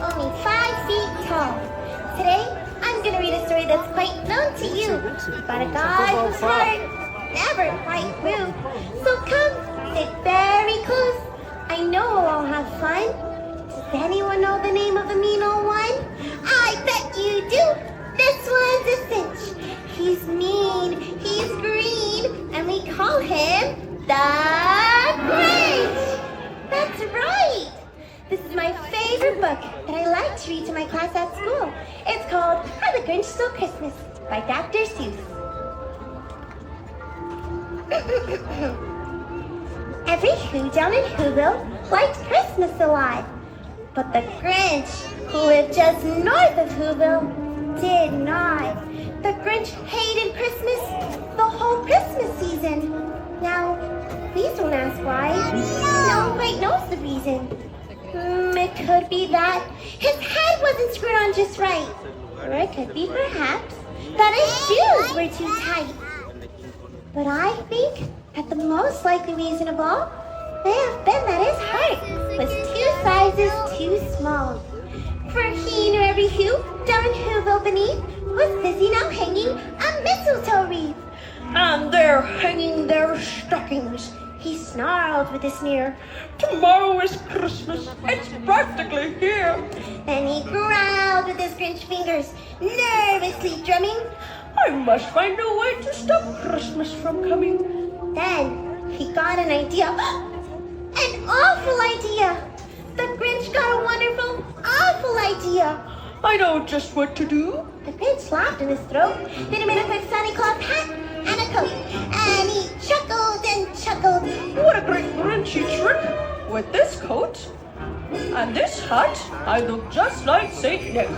only 5 feet tall. Today, I'm going to read a story that's quite known to you about a guy whose heart never quite grew. So come, sit very close. I know we'll all have fun. Does anyone know the name of the mean old one? I bet you do. This one's a cinch. He's mean, he's green, and we call him the Grinch. That's right. This is my favorite book that I like to read to my class at school. It's called How the Grinch Stole Christmas by Dr. Seuss. Every Who down in Whoville liked Christmas a lot. But the Grinch, who lived just north of Whoville, did not. The Grinch hated Christmas the whole Christmas season. Now, please don't ask why. No one quite knows the reason. It could be that his head wasn't screwed on just right. Or it could be perhaps that his shoes were too tight. But I think that the most likely reason of all may have been that his heart was 2 sizes too small. For he knew every Who down in Whoville beneath was busy now hanging a mistletoe wreath. And they're hanging their stockings, he snarled with a sneer. Tomorrow is Christmas, it's practically here. Then he growled with his Grinch fingers, nervously drumming. I must find a way to stop Christmas from coming. Then he got an idea. An awful idea! The Grinch got a wonderful, awful idea. I know just what to do. The Grinch laughed in his throat. Then he made a quick Santa Claus hat and a coat. And he chuckled and chuckled. What a great Grinchy trick! With this coat and this hat, I look just like Saint Nick.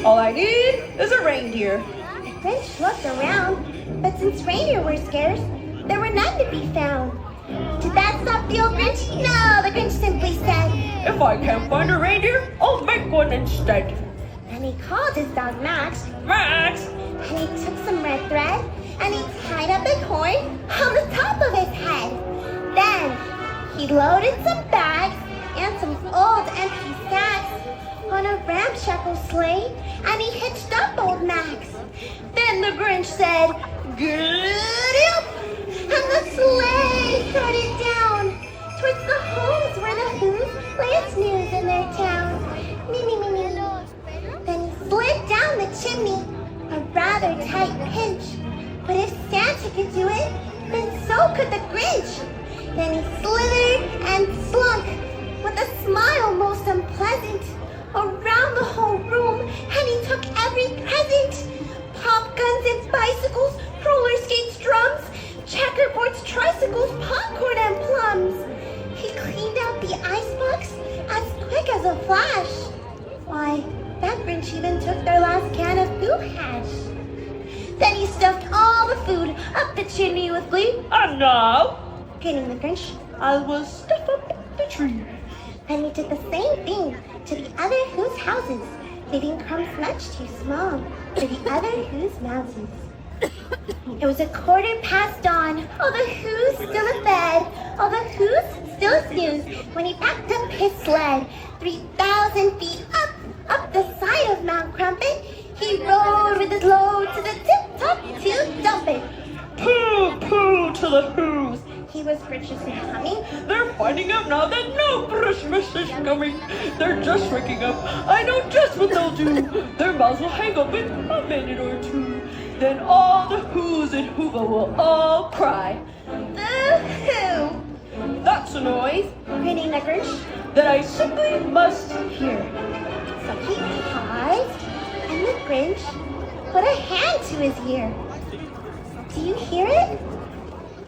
All I need is a reindeer. The Grinch looked around, but since reindeer were scarce, there were none to be found. Did that stop the old Grinch? No, the Grinch simply said, if I can't find a reindeer, I'll make one instead. And he called his dog Max. Max! And he took some red thread and he tied up a horn on the top of his head. Then he loaded some bags and some old empty sacks on a ramshackle sleigh and he hitched up old Max. Then the Grinch said, giddy up! And the sleigh started down towards the homes where the Who's lay its news in their town. Me, me, me, me. Then he slid down the chimney, a rather tight pinch. But if Santa could do it, then so could the Grinch. Then he slithered and slunk with a smile most unpleasant around the whole room, and he took every present. Pop guns and bicycles, roller skates, drums, checkerboards, tricycles, popcorn, and plums. He cleaned out the icebox as quick as a flash. Why, that Grinch even took their last can of Boo Hash. Then he stuffed all the food up the chimney with glee. And now, grinning the Grinch, I will stuff up the tree. Then he did the same thing to the other Who's houses, leaving crumbs much too small for the other Who's mouses. It was 1:15 dawn. All the Who's still abed. All the Who's still snooze when he packed up his sled. 3,000 feet up the side of Mount Crumpet. He rode with his load to the tip-top to dump it. Pooh, pooh to the Who's, he was graciously humming. They're finding out now that no Christmas is coming. They're just waking up. I know just what they'll do. Their mouths will hang open a minute or two. Then all the Who's in Whoville will all cry. Boo-hoo! That's a noise, grinning the Grinch, that I simply must hear. So he paused, and the Grinch put a hand to his ear. Do you hear it?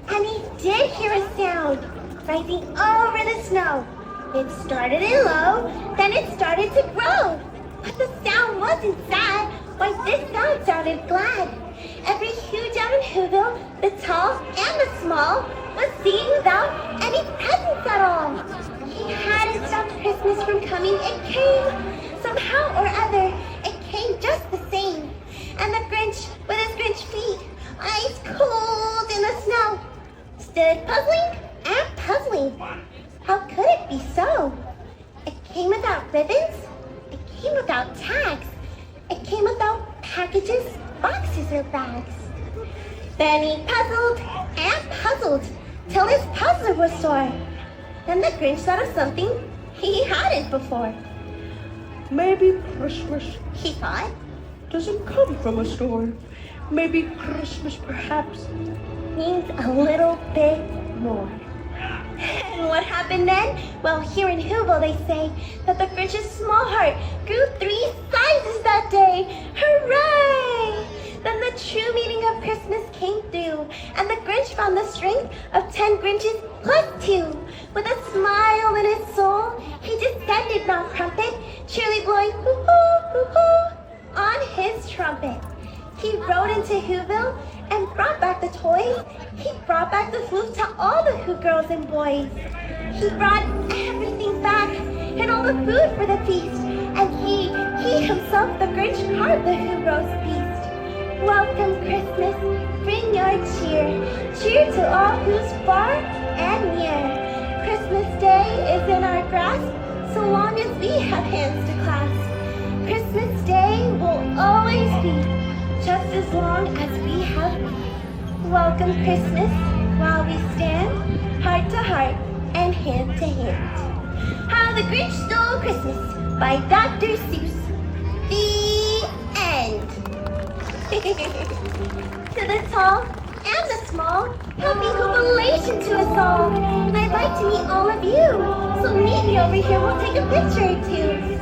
And he did hear a sound rising over the snow. It started in low, then it started to grow. But the sound wasn't sad. Why, this sound sounded glad. Every Who down in Whoville, the tall and the small, was singing without any presents at all. He hadn't stopped Christmas from coming. It came somehow or other. It came just the same. And the Grinch, with his Grinch feet, ice cold in the snow, stood puzzling and puzzling. How could it be so? It came without ribbons. It came without tags. It came without packages, boxes, or bags. Then he puzzled and puzzled till his puzzler was sore. Then the Grinch thought of something he hadn't before. Maybe Christmas He thought, doesn't come from a store. Maybe Christmas perhaps. means a little bit more. And what happened then? Well, here in Whoville they say that the Grinch's small heart grew 3 sizes that day. Hooray! Then the true meaning of Christmas came through, and the Grinch found the strength of 10 Grinches plus 2. With a smile in his soul, he descended Mount Crumpet, cheerily blowing hoo-hoo, hoo-hoo on his trumpet. He rode into Whoville and brought back the toys. He brought back the flute to all the Who girls and boys. He brought everything back and all the food for the feast. And he himself, the Grinch, carved the Who roast beast. Welcome Christmas, bring your cheer. Cheer to all who's far and near. Christmas Day is in our grasp, so long as we have hands to clasp. Christmas Day will always be just as long as we have been. Welcome Christmas while we stand heart to heart and hand to hand. How the Grinch Stole Christmas by Dr. Seuss. The end. To the tall and the small, happy jubilation to us all. And I'd like to meet all of you. So meet me over here, we'll take a picture or two.